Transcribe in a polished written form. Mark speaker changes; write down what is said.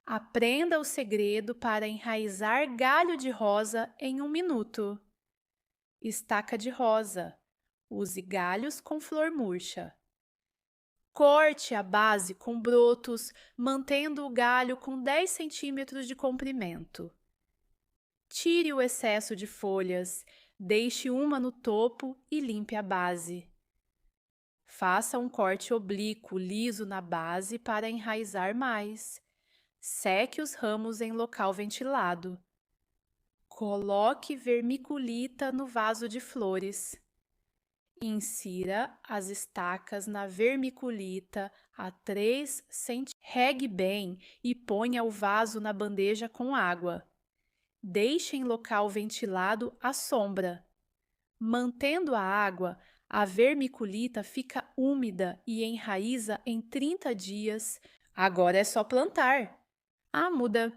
Speaker 1: Aprenda o segredo para enraizar galho de rosa em 1 minuto. Estaca de rosa. Use galhos com flor murcha. Corte a base com brotos, mantendo o galho com 10 centímetros de comprimento. Tire o excesso de folhas, deixe uma no topo e limpe a base. Faça um corte oblíquo liso na base para enraizar mais. Seque os ramos em local ventilado. Coloque vermiculita no vaso de flores. Insira as estacas na vermiculita a 3 centímetros. Regue bem e ponha o vaso na bandeja com água. Deixe em local ventilado à sombra. Mantendo a água, a vermiculita fica úmida e enraiza em 30 dias. Agora é só plantar. Ah, muda!